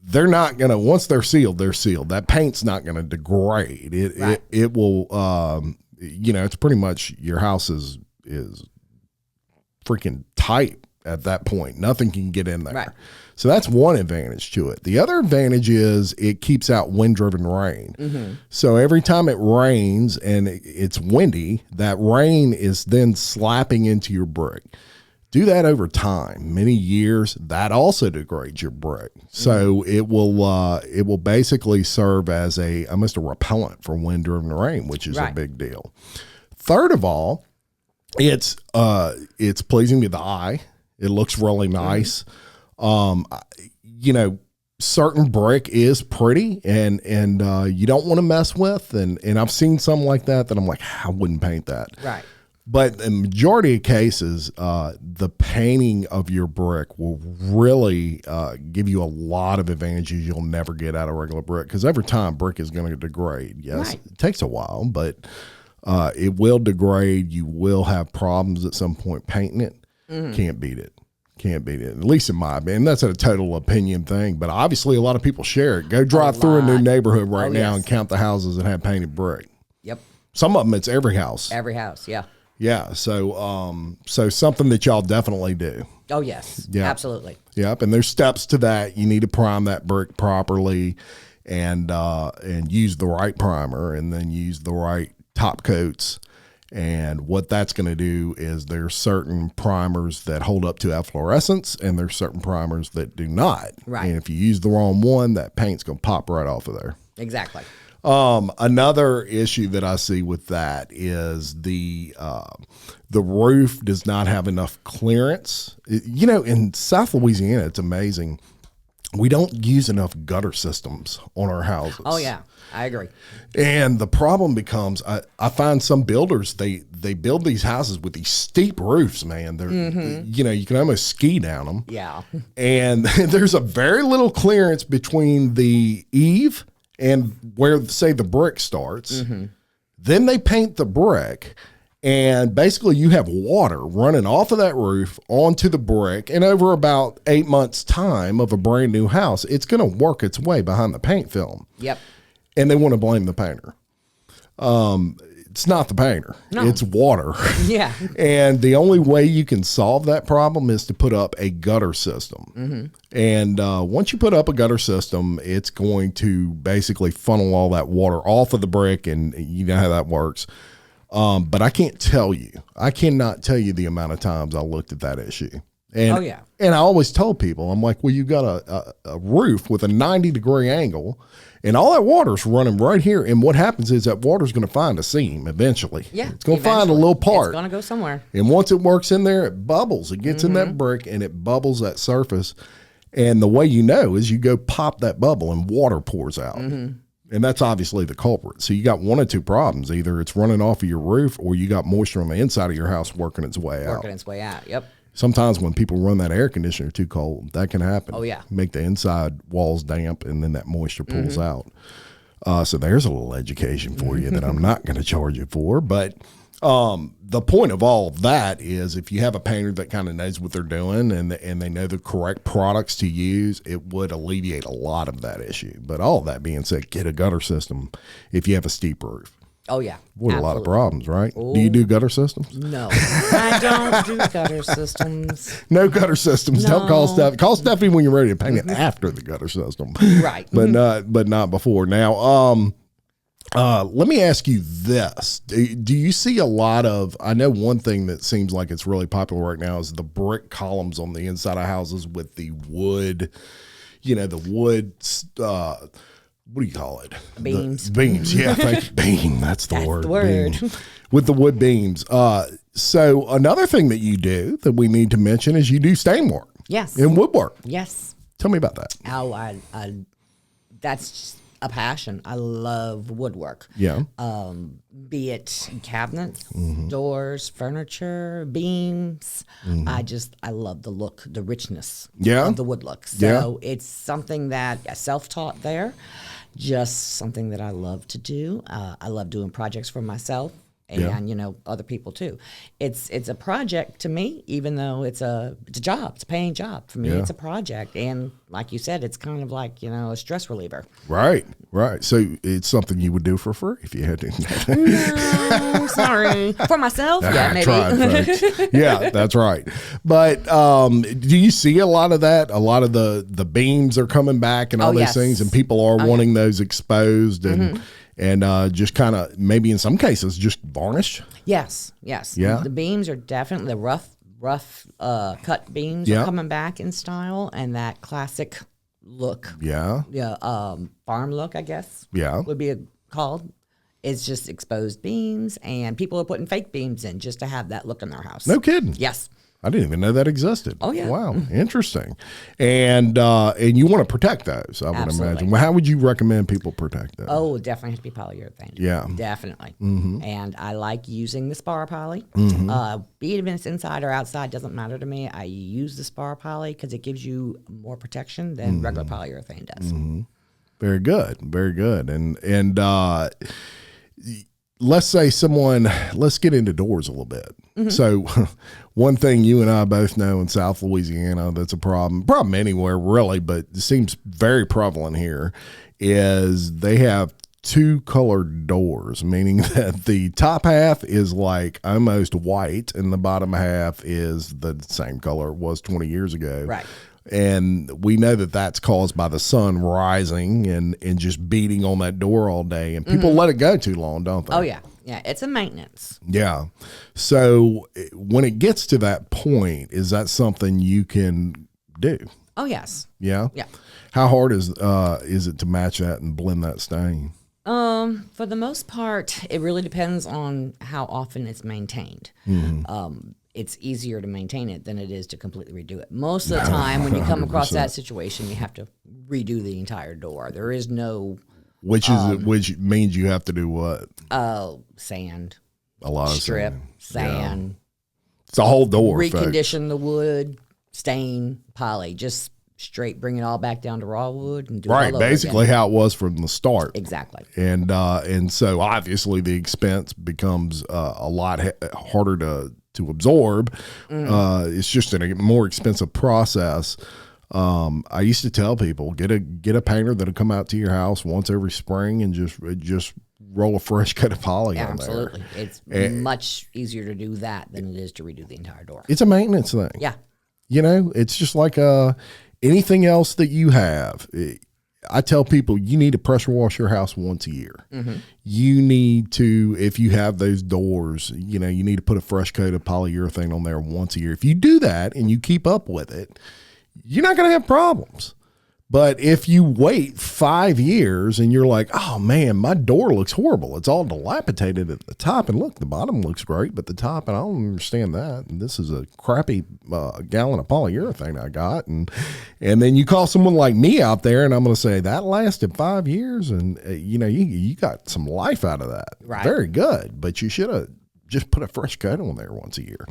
they're not going to, once they're sealed, they're sealed. That paint's not going to degrade. It will, it's pretty much your house is freaking tight at that point. Nothing can get in there. Right. So that's one advantage to it. The other advantage is it keeps out wind-driven rain. So every time it rains and it's windy, that rain is then slapping into your brick. Do that over time, many years, that also degrades your brick. So it will basically serve as almost a repellent for wind-driven rain, which is a big deal. Third of all, it's pleasing to the eye. It looks really nice. Certain brick is pretty and you don't want to mess with. And I've seen some like that I'm like, I wouldn't paint that. Right. But in the majority of cases, the painting of your brick will really give you a lot of advantages you'll never get out of regular brick, because over time, brick is going to degrade. Yes, it takes a while, but it will degrade. You will have problems at some point painting it. Can't beat it. At least in my opinion. That's a total opinion thing, but obviously a lot of people share it. Go drive through a new neighborhood right now and count the houses that have painted brick. Yep. Some of them, it's every house. Every house, yeah. Yeah, so something that y'all definitely do. Oh, yes, absolutely. Yep, and there's steps to that. You need to prime that brick properly and use the right primer, and then use the right top coats. And what that's going to do is there's certain primers that hold up to efflorescence, and there's certain primers that do not. Right. And if you use the wrong one, that paint's going to pop right off of there. Exactly. Another issue that I see with that is the roof does not have enough clearance. In South Louisiana, it's amazing. we don't use enough gutter systems on our houses. Oh yeah, I agree. And the problem becomes, I find some builders, they build these houses with these steep roofs, man. They're, you know, you can almost ski down them. Yeah. And there's a very little clearance between the eave and where, say, the brick starts. Then they paint the brick. And basically you have water running off of that roof onto the brick. And over about 8 months' time of a brand new house, it's going to work its way behind the paint film. Yep. And they want to blame the painter. It's not the painter. No. It's water. Yeah. And the only way you can solve that problem is to put up a gutter system. And once you put up a gutter system, it's going to basically funnel all that water off of the brick. And you know how that works. But I cannot tell you the amount of times I looked at that issue. And, Oh, yeah. And I always told people, I'm like, well, you got a roof with a 90-degree angle and all that water's running right here. And what happens is that water's going to find a seam eventually. Yeah. It's going to find a little part. It's going to go somewhere. And once it works in there, it bubbles. It gets in that brick and it bubbles that surface. And the way you know is you go pop that bubble and water pours out. And that's obviously the culprit. So you got one of two problems. Either it's running off of your roof or you got moisture on the inside of your house working its way out. Working its way out. Yep. Sometimes when people run that air conditioner too cold, that can happen. Oh, yeah. Make the inside walls damp and then that moisture pulls out. So there's a little education for you that I'm not going to charge you for. But the point of all of that is if you have a painter that kind of knows what they're doing and they know the correct products to use, it would alleviate a lot of that issue. But all that being said, get a gutter system if you have a steep roof. Oh, yeah. Avoid a lot of problems, right? Do you do gutter systems? No, I don't do gutter systems. No gutter systems. No. Don't call Stephanie. Call Stephanie when you're ready to paint it after the gutter system. Right. But not before. Now, let me ask you this. Do you see a lot of, I know one thing that seems like it's really popular right now is the brick columns on the inside of houses with the wood, what do you call it? Beams. Beams. Yeah, thank you. Beam. That's the That's word. the word. Beam. With the wood beams. So another thing that you do that we need to mention is you do stain work. Yes. And woodwork. Yes. Tell me about that. Oh, that's just a passion. I love woodwork. Yeah. Be it cabinets, doors, furniture, beams. I love the look, the richness Yeah. of the wood look. So it's something that I self-taught there. Just something that I love to do. I love doing projects for myself and other people too. It's a project to me, even though it's a job. It's a paying job for me. Yeah. It's a project, and like you said, it's kind of like a stress reliever. Right. So it's something you would do for free if you had to. No, sorry. For myself, yeah, maybe. Tried, folks. Yeah, that's right. But do you see a lot of that? A lot of the beams are coming back and all these yes. things, and people are wanting those exposed and just kind of maybe in some cases just varnished. Yes. Yeah. The beams are definitely the rough cut beams Yeah. are coming back in style, and that classic look. Yeah. Farm look, I guess. Yeah. Would be called. It's just exposed beams, and people are putting fake beams in just to have that look in their house. No kidding. Yes. I didn't even know that existed. Oh, yeah. Wow. Interesting. And you want to protect those, I would Absolutely. imagine. Well, how would you recommend people protect those? Oh, it definitely has to be polyurethane. Yeah. Definitely. And I like using the spar poly. Be it if it's inside or outside, doesn't matter to me. I use the spar poly because it gives you more protection than regular polyurethane does. Very good. Very good. And let's say let's get into doors a little bit. So one thing you and I both know in South Louisiana that's a problem anywhere really, but it seems very prevalent here, is they have two colored doors, meaning that the top half is like almost white and the bottom half is the same color it was 20 years ago. Right. And we know that that's caused by the sun rising and just beating on that door all day. And people let it go too long, don't they? Oh, yeah. Yeah, it's a maintenance. Yeah. So when it gets to that point, is that something you can do? Oh, yes. Yeah? Yeah. How hard is it to match that and blend that stain? For the most part, it really depends on how often it's maintained. it's easier to maintain it than it is to completely redo it. Most of the time, when you come across that situation, you have to redo the entire door. There is no which means you have to do what? Sand, A lot of strip, sand. Yeah. It's a whole door. Recondition the wood, stain, poly, just straight bring it all back down to raw wood and do it all over basically again. how it was from the start. Exactly. And so obviously the expense becomes a lot harder to absorb. It's just a more expensive process. I used to tell people, get a painter that'll come out to your house once every spring and just roll a fresh coat of poly on there. Absolutely. It's much easier to do that than it is to redo the entire door. It's a maintenance thing. Yeah. It's just like anything else that you have. I tell people you need to pressure wash your house once a year. You need to, if you have those doors, you need to put a fresh coat of polyurethane on there once a year. If you do that and you keep up with it, you're not going to have problems. But if you wait 5 years and you're like, oh man, my door looks horrible. It's all dilapidated at the top. And look, the bottom looks great, but the top, and I don't understand that. And this is a crappy gallon of polyurethane I got. And then you call someone like me out there and I'm going to say that lasted 5 years. And you got some life out of that. Right. Very good. But you should have just put a fresh coat on there once a year.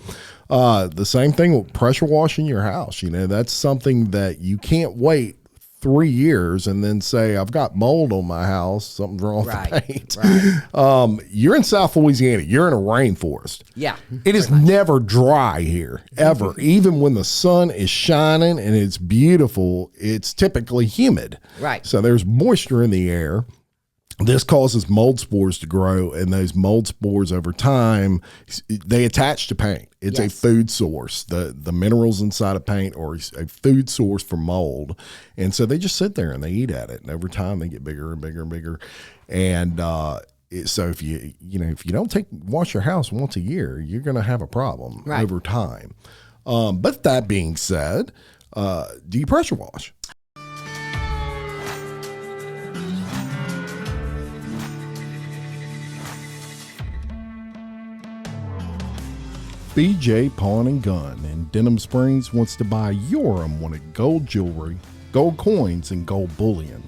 The same thing with pressure washing your house. That's something that you can't wait 3 years and then say, I've got mold on my house, something's wrong with the paint. Right. You're in South Louisiana. You're in a rainforest. Yeah. It is never dry here, ever. Even when the sun is shining and it's beautiful, it's typically humid. Right. So there's moisture in the air. This causes mold spores to grow, and those mold spores over time, they attach to paint. It's a food source. The minerals inside of paint are a food source for mold. And so they just sit there and they eat at it. And over time they get bigger and bigger and bigger. And so if you don't wash your house once a year, you're going to have a problem over time. But that being said, do you pressure wash? BJ Pawn and Gun in Denham Springs wants to buy your unwanted gold jewelry, gold coins, and gold bullion.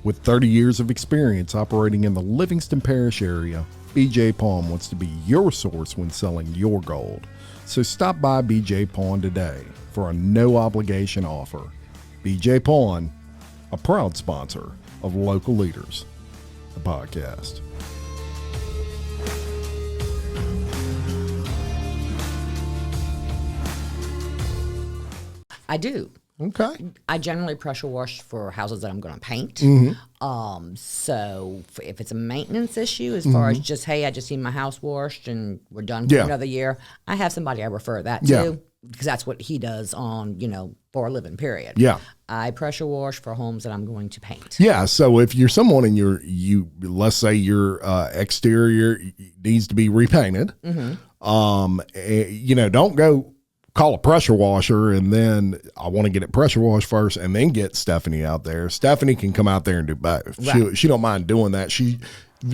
With 30 years of experience operating in the Livingston Parish area, BJ Pawn wants to be your source when selling your gold. So stop by BJ Pawn today for a no-obligation offer. BJ Pawn, a proud sponsor of Local Leaders, the podcast. I do. Okay. I generally pressure wash for houses that I'm going to paint. So if it's a maintenance issue, as far as just, hey, I just need my house washed and we're done for another year, I have somebody I refer that to because that's what he does on, for a living period. Yeah. I pressure wash for homes that I'm going to paint. Yeah. So if you're someone and let's say your exterior needs to be repainted, don't go call a pressure washer and then I want to get it pressure washed first and then get Stephanie out there. Stephanie can come out there and do both. Right. She don't mind doing that. She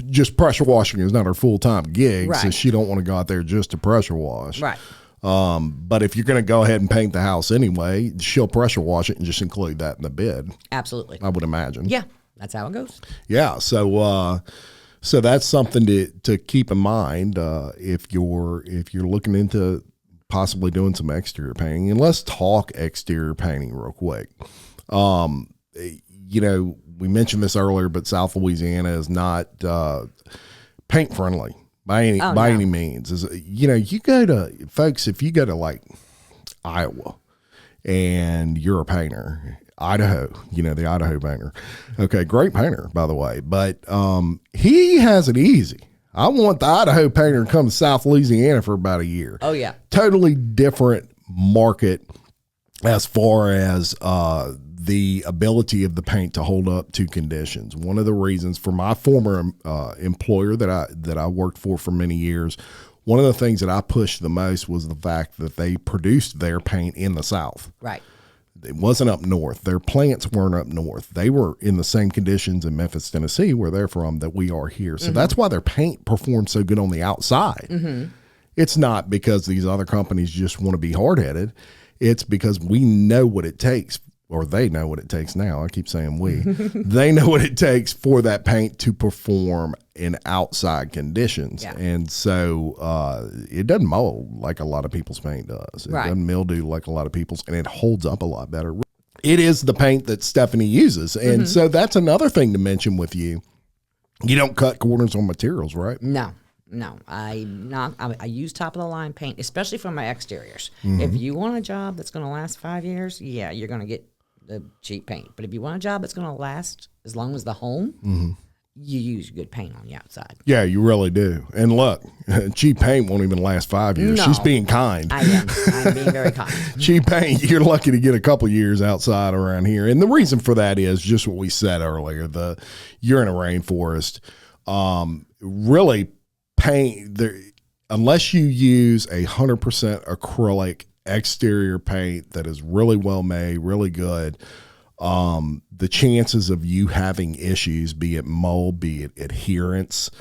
just pressure washing is not her full-time gig, so she don't want to go out there just to pressure wash. Right. But if you're going to go ahead and paint the house anyway, she'll pressure wash it and just include that in the bid. Absolutely. I would imagine. Yeah, that's how it goes. Yeah. So that's something to keep in mind if you're looking into possibly doing some exterior painting. And let's talk exterior painting real quick. We mentioned this earlier, but South Louisiana is not paint friendly by any means. You go to folks, if you go to like Iowa and you're a painter, Idaho, the Idaho painter. Okay, great painter, by the way, but he has it easy. I want the Idaho painter to come to South Louisiana for about a year. Oh, yeah. Totally different market as far as the ability of the paint to hold up to conditions. One of the reasons for my former employer that I worked for many years, one of the things that I pushed the most was the fact that they produced their paint in the South. Right. It wasn't up north. Their plants weren't up north. They were in the same conditions in Memphis, Tennessee, where they're from, that we are here. So that's why their paint performs so good on the outside. It's not because these other companies just want to be hard-headed. It's because we know what it takes, or they know what it takes now. I keep saying we. They know what it takes for that paint to perform in outside conditions. Yeah. And so it doesn't mold like a lot of people's paint does. It doesn't mildew like a lot of people's, and it holds up a lot better. It is the paint that Stephanie uses. And so that's another thing to mention with you. You don't cut corners on materials, right? No. I use top of the line paint, especially for my exteriors. If you want a job that's going to last 5 years, yeah, you're going to get the cheap paint. But if you want a job that's going to last as long as the home, you use good paint on the outside. Yeah, you really do. And look, cheap paint won't even last 5 years. No. She's being kind. I am. I'm being very kind. Cheap paint, you're lucky to get a couple years outside around here. And the reason for that is just what we said earlier. You're in a rainforest. Really, paint there, unless you use 100% acrylic exterior paint that is really well made, really good, the chances of you having issues, be it mold, be it adherence,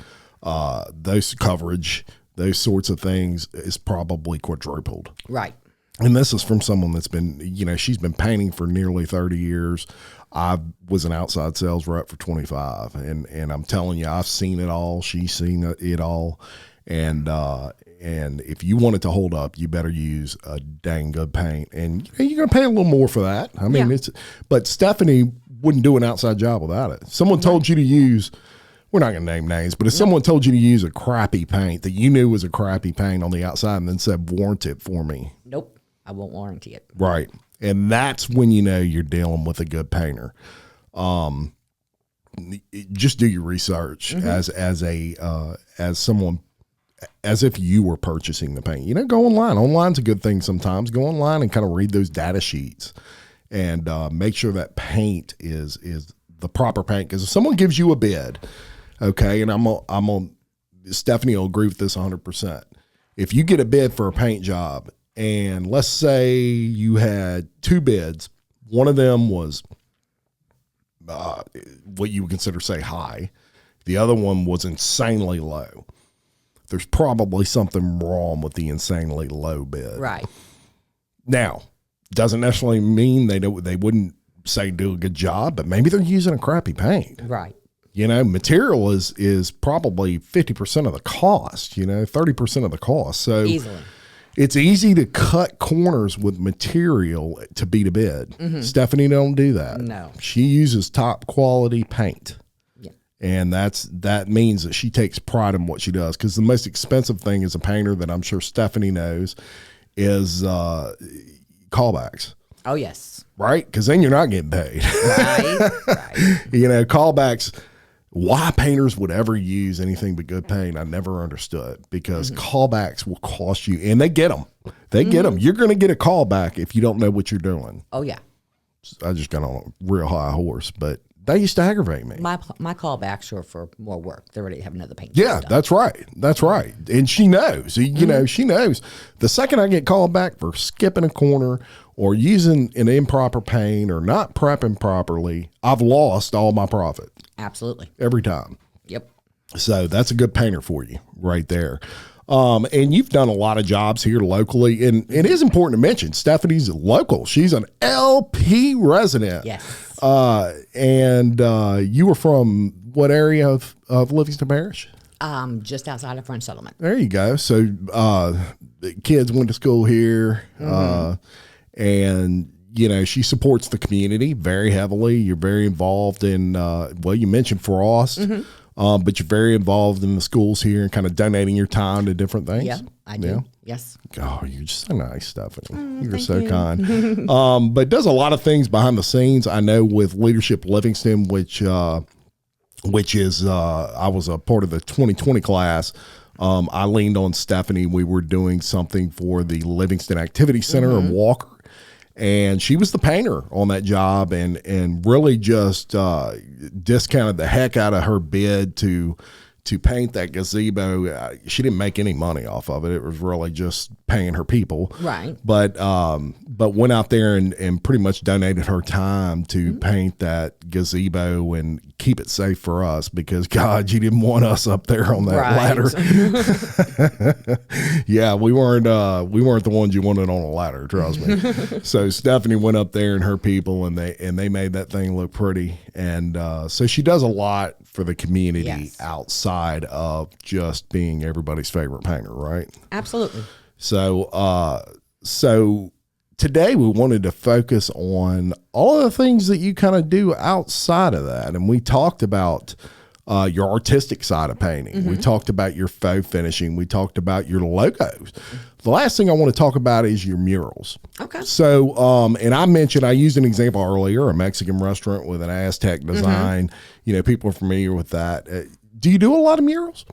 those coverage, those sorts of things, is probably quadrupled. Right. And this is from someone that's been, she's been painting for nearly 30 years. I was an outside sales rep for 25, and I'm telling you, I've seen it all. She's seen it all, and if you want it to hold up, you better use a dang good paint, and you're going to pay a little more for that. I mean, but Stephanie wouldn't do an outside job without it. Someone told you to use. We're not going to name names, but if someone told you to use a crappy paint that you knew was a crappy paint on the outside and then said, warrant it for me. Nope, I won't warranty it. Right. And that's when you know you're dealing with a good painter. Just do your research as someone, as if you were purchasing the paint. Go online. Online's a good thing sometimes. Go online and kind of read those data sheets and make sure that paint is the proper paint. Because if someone gives you a bid, okay, and I'm on Stephanie will agree with this 100%. If you get a bid for a paint job, and let's say you had 2 bids, one of them was what you would consider, say, high. The other one was insanely low. There's probably something wrong with the insanely low bid. Right. Now, doesn't necessarily mean they wouldn't say do a good job, but maybe they're using a crappy paint. Right. Material is probably 50% of the cost, 30% of the cost. So easily. It's easy to cut corners with material to beat a bid. Stephanie don't do that. No. She uses top quality paint. Yeah. And that means that she takes pride in what she does. Because the most expensive thing as a painter that I'm sure Stephanie knows is callbacks. Oh, yes. Right? Because then you're not getting paid. Right. Callbacks. Why painters would ever use anything but good paint, I never understood, because callbacks will cost you, and they get them. They get them. You're going to get a callback if you don't know what you're doing. Oh, yeah. I just got on a real high horse, but they used to aggravate me. My callbacks are for more work. They already have another paint. Yeah, that's right. That's right. And she knows. She knows. The second I get called back for skipping a corner or using an improper paint or not prepping properly, I've lost all my profit. Absolutely. Every time. Yep. So that's a good painter for you right there. And you've done a lot of jobs here locally, and it is important to mention Stephanie's local. She's an LP resident. Yes. And you were from what area of Livingston Parish? Just outside of French Settlement. There you go. So the kids went to school here, and she supports the community very heavily. You're very involved in, you mentioned Frost, but you're very involved in the schools here and kind of donating your time to different things. Yeah, I do. Yeah. Yes. Oh, you're just so nice, Stephanie. You're so kind. But does a lot of things behind the scenes. I know with Leadership Livingston, which is I was a part of the 2020 class. I leaned on Stephanie. We were doing something for the Livingston Activity Center in Walker. And she was the painter on that job and really just discounted the heck out of her bid to to paint that gazebo. She didn't make any money off of it. It was really just paying her people. Right. But went out there and pretty much donated her time to paint that gazebo and keep it safe for us, because God, you didn't want us up there on that ladder. Yeah, we weren't the ones you wanted on a ladder, trust me. So Stephanie went up there and her people, and they made that thing look pretty. And so she does a lot for the community outside of just being everybody's favorite painter, right? Absolutely. So today we wanted to focus on all of the things that you kind of do outside of that. And we talked about your artistic side of painting. We talked about your faux finishing. We talked about your logos. The last thing I want to talk about is your murals. Okay. So, and I used an example earlier, a Mexican restaurant with an Aztec design. You know, people are familiar with that. Do you do a lot of murals?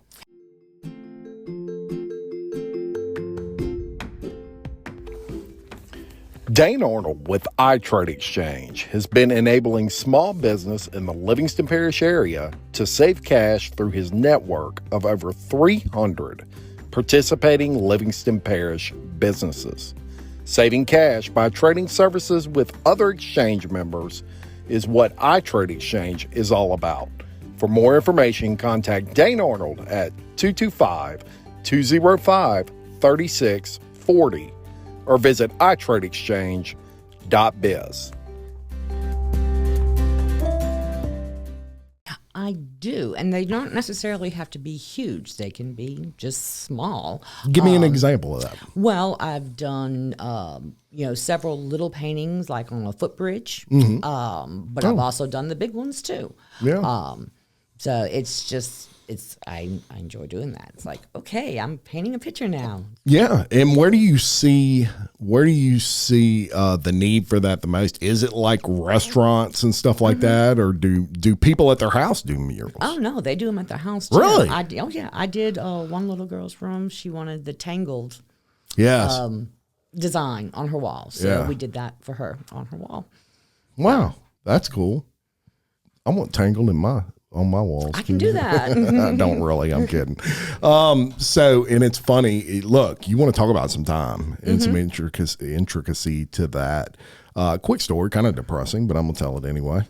Dane Arnold with iTrade Exchange has been enabling small business in the Livingston Parish area to save cash through his network of over 300 participating Livingston Parish businesses. Saving cash by trading services with other exchange members is what iTrade Exchange is all about. For more information, contact Dane Arnold at 225-205-3640 or visit iTradeExchange.biz. I do, and they don't necessarily have to be huge. They can be just small. Give me an example of that. Well, I've done, several little paintings, like on a footbridge, but I've also done the big ones too. Yeah. So I enjoy doing that. It's like, okay, I'm painting a picture now. Yeah. And where do you see the need for that the most? Is it like restaurants and stuff like that, or do people at their house do murals? Oh no, they do them at their house too. Really? I did one little girl's room. She wanted the tangled design on her wall. So we did that for her on her wall. Wow. That's cool. I want tangled on my walls. I can do that. I don't really. I'm kidding. And it's funny. Look, you want to talk about some time and some intricacy to that. Quick story, kind of depressing, but I'm gonna tell it anyway.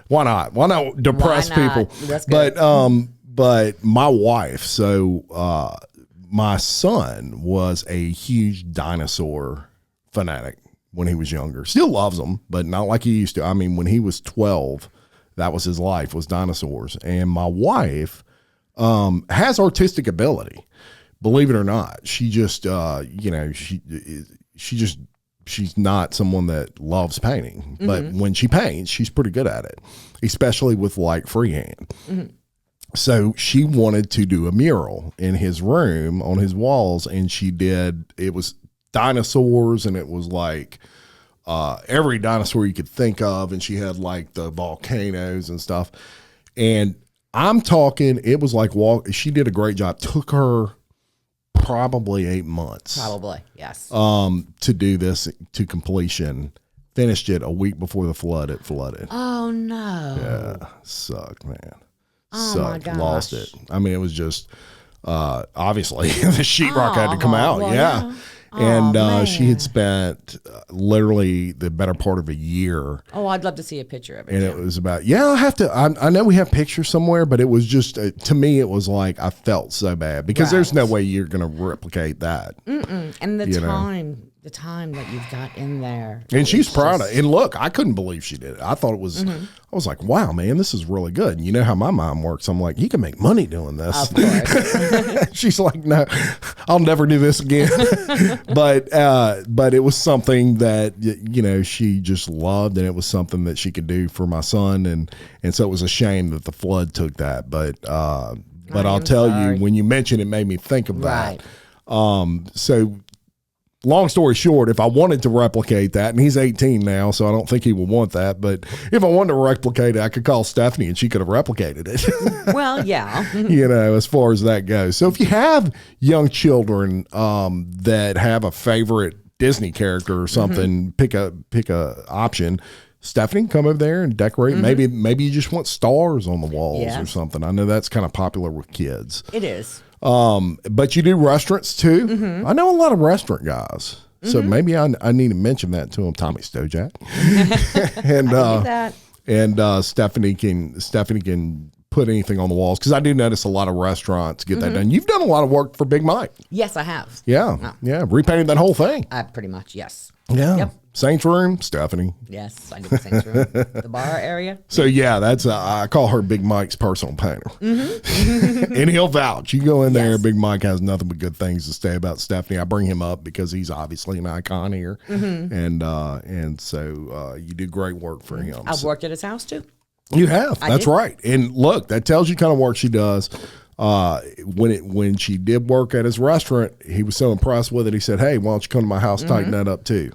Why not? Why not depress people? That's good. But my wife. So my son was a huge dinosaur fanatic when he was younger. Still loves them, but not like he used to. I mean, when he was 12. That was his life, was dinosaurs. And my wife has artistic ability, believe it or not. She just, she's not someone that loves painting. But when she paints, she's pretty good at it, especially with like freehand. So she wanted to do a mural in his room on his walls, and she did. It was dinosaurs, and it was like every dinosaur you could think of, and she had like the volcanoes and stuff. And I'm talking, it was like she did a great job. Took her probably 8 months. Probably, yes. To do this to completion. Finished it a week before the flood. It flooded. Oh no. Yeah, sucked, man. Oh Sucked. my gosh. Lost it. I mean, it was just obviously the sheetrock had to come out. Well, yeah. And she had spent literally the better part of a year. Oh, I'd love to see a picture of it. And it was about, I'll have to, I know we have pictures somewhere, but it was just, to me, it was like, I felt so bad because there's no way you're going to replicate that. And the time that you've got in there. And she's proud of it. And look, I couldn't believe she did it. I thought it was, I was like, wow, man, this is really good. And you know how my mom works. I'm like, you can make money doing this. Of course. She's like, no, I'll never do this again. But it was something that, she just loved, and it was something that she could do for my son. And so it was a shame that the flood took that. But I'll tell you, when you mentioned it, made me think of that. So long story short, if I wanted to replicate that, and he's 18 now, so I don't think he would want that, but if I wanted to replicate it, I could call Stephanie and she could have replicated it. Well, yeah. As far as that goes. So if you have young children that have a favorite Disney character or something, pick a option. Stephanie can come over there and decorate. Maybe you just want stars on the walls or something. I know that's kind of popular with kids. It is. But you do restaurants too. I know a lot of restaurant guys. So maybe I need to mention that to him, Tommy Stojak. and Stephanie can put anything on the walls, because I do notice a lot of restaurants get that done. You've done a lot of work for Big Mike. Yes, I have. Yeah. Yeah. Repainted that whole thing. I pretty much, yes. Yeah. Yep. Saints room, Stephanie. Yes, I did the Saints room. The bar area. So yeah, that's I call her Big Mike's personal painter. And he'll vouch. You go in there, Big Mike has nothing but good things to say about Stephanie. I bring him up because he's obviously an icon here, and so you do great work for him. I've worked at his house too. You have. That's right. And look, that tells you kind of work she does. When she did work at his restaurant, he was so impressed with it. He said, "Hey, why don't you come to my house, tighten that up too?"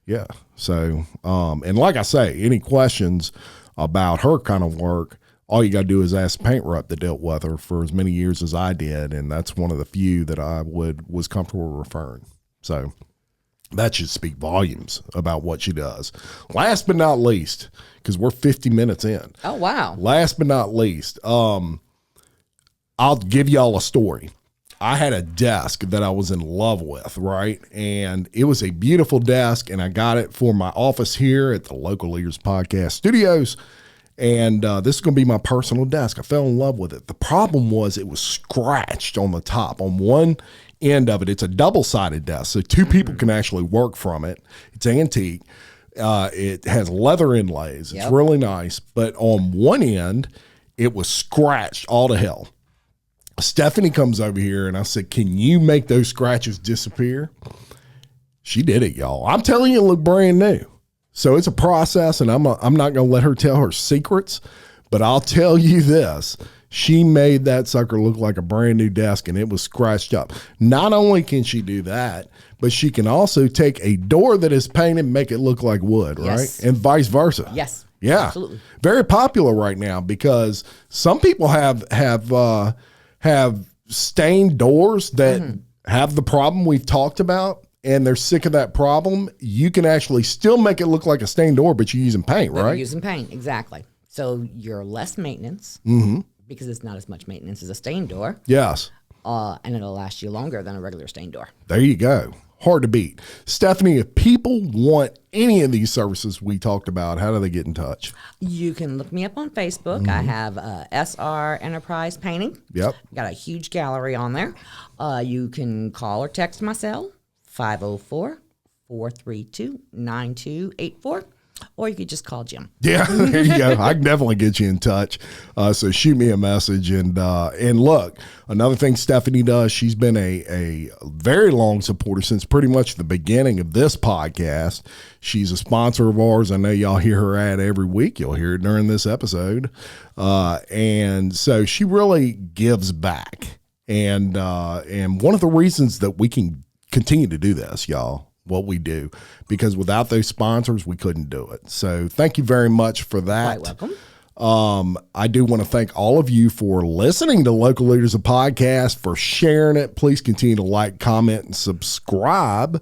Yeah. So, and like I say, any questions about her kind of work, all you got to do is ask the paint rep that dealt with her for as many years as I did. And that's one of the few that I was comfortable referring. So that should speak volumes about what she does. Last but not least, because we're 50 minutes in. Oh, wow. Last but not least, I'll give y'all a story. I had a desk that I was in love with, right? And it was a beautiful desk, and I got it for my office here at the Local Leaders Podcast Studios. And this is going to be my personal desk. I fell in love with it. The problem was it was scratched on the top. On one end of it, it's a double-sided desk, so two people can actually work from it. It's antique. It has leather inlays. It's really nice. But on one end, it was scratched all to hell. Stephanie comes over here, and I said, "Can you make those scratches disappear?" She did it, y'all. I'm telling you, it looked brand new. So it's a process, and I'm not going to let her tell her secrets, but I'll tell you this. She made that sucker look like a brand new desk, and it was scratched up. Not only can she do that, but she can also take a door that is painted and make it look like wood, right? And vice versa. Yes. Yeah. Absolutely. Very popular right now, because some people have stained doors that have the problem we've talked about, and they're sick of that problem. You can actually still make it look like a stained door, but you're using paint, right? You're using paint, exactly. So you're less maintenance because it's not as much maintenance as a stained door. Yes. And it'll last you longer than a regular stained door. There you go. Hard to beat. Stephanie, if people want any of these services we talked about, how do they get in touch? You can look me up on Facebook. I have SR Enterprise Painting. Yep. Got a huge gallery on there. You can call or text my cell, 504-432-9284. Or you could just call Jim. Yeah, there you go. I can definitely get you in touch. So shoot me a message. And look, another thing Stephanie does, she's been a very long supporter since pretty much the beginning of this podcast. She's a sponsor of ours. I know y'all hear her ad every week. You'll hear it during this episode. And so she really gives back. And one of the reasons that we can continue to do this, y'all, what we do, because without those sponsors, we couldn't do it. So thank you very much for that. Quite welcome. I do want to thank all of you for listening to Local Leaders, a podcast, for sharing it. Please continue to like, comment, and subscribe.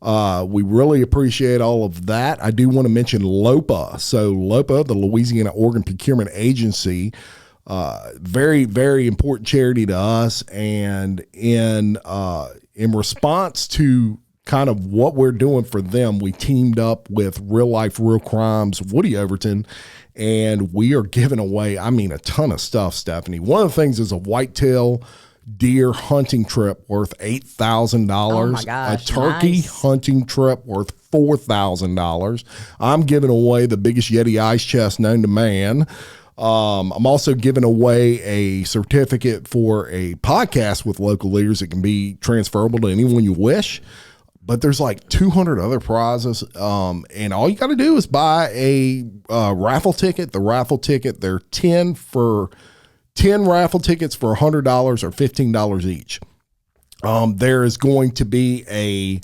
We really appreciate all of that. I do want to mention LOPA. So LOPA, the Louisiana Organ Procurement Agency, very, very important charity to us. And in response to kind of what we're doing for them, we teamed up with Real Life, Real Crimes, Woody Overton, and we are giving away, a ton of stuff, Stephanie. One of the things is a whitetail deer hunting trip worth $8,000. Oh my gosh, a turkey nice. hunting trip worth $4,000. I'm giving away the biggest Yeti ice chest known to man. I'm also giving away a certificate for a podcast with Local Leaders. It can be transferable to anyone you wish. But there's like 200 other prizes, and all you got to do is buy a raffle ticket. The raffle ticket, they're 10 raffle tickets for $100 or $15 each. There is going to be a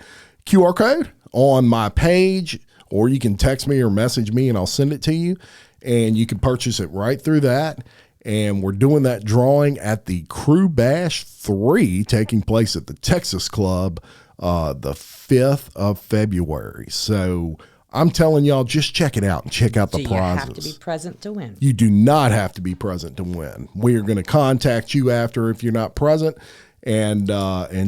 QR code on my page, or you can text me or message me, and I'll send it to you, and you can purchase it right through that. And we're doing that drawing at the Crew Bash 3 taking place at the Texas Club the 5th of February. So I'm telling y'all, just check it out and check out the Do prizes. you have to be present to win? You do not have to be present to win. We are going to contact you after if you're not present and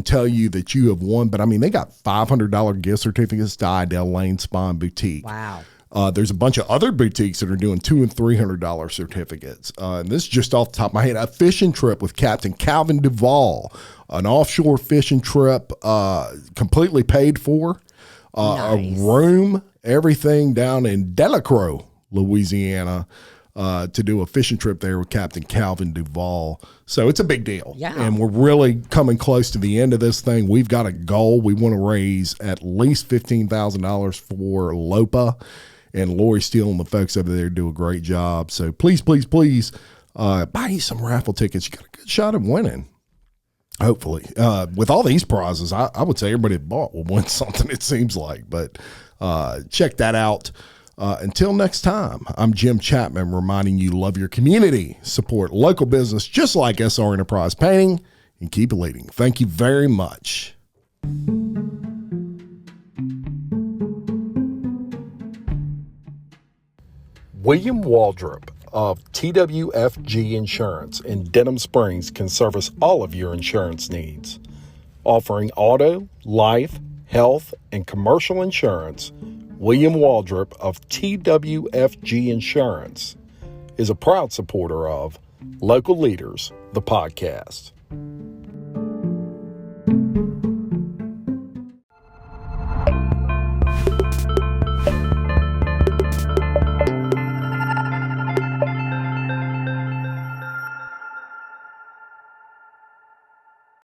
tell you that you have won. But I mean, they got $500 gift certificates to Idell Lane Spa and Boutique. Wow. There's a bunch of other boutiques that are doing $200 and $300 certificates. And this is just off the top of my head. A fishing trip with Captain Calvin Duvall, an offshore fishing trip, completely paid for. Nice. A room, everything down in Deluxe, Louisiana, to do a fishing trip there with Captain Calvin Duvall. So it's a big deal. Yeah. And we're really coming close to the end of this thing. We've got a goal. We want to raise at least $15,000 for LOPA. And Lori Steele and the folks over there do a great job. So please, please, please buy you some raffle tickets. You got a good shot of winning. Hopefully. With all these prizes, I would say everybody that bought will win something, it seems like. But check that out. Until next time, I'm Jim Chapman reminding you love your community, support local business just like SR Enterprise Painting, and keep leading. Thank you very much. William Waldrop of TWFG Insurance in Denham Springs can service all of your insurance needs. Offering auto, life, health, and commercial insurance, William Waldrop of TWFG Insurance is a proud supporter of Local Leaders, the podcast.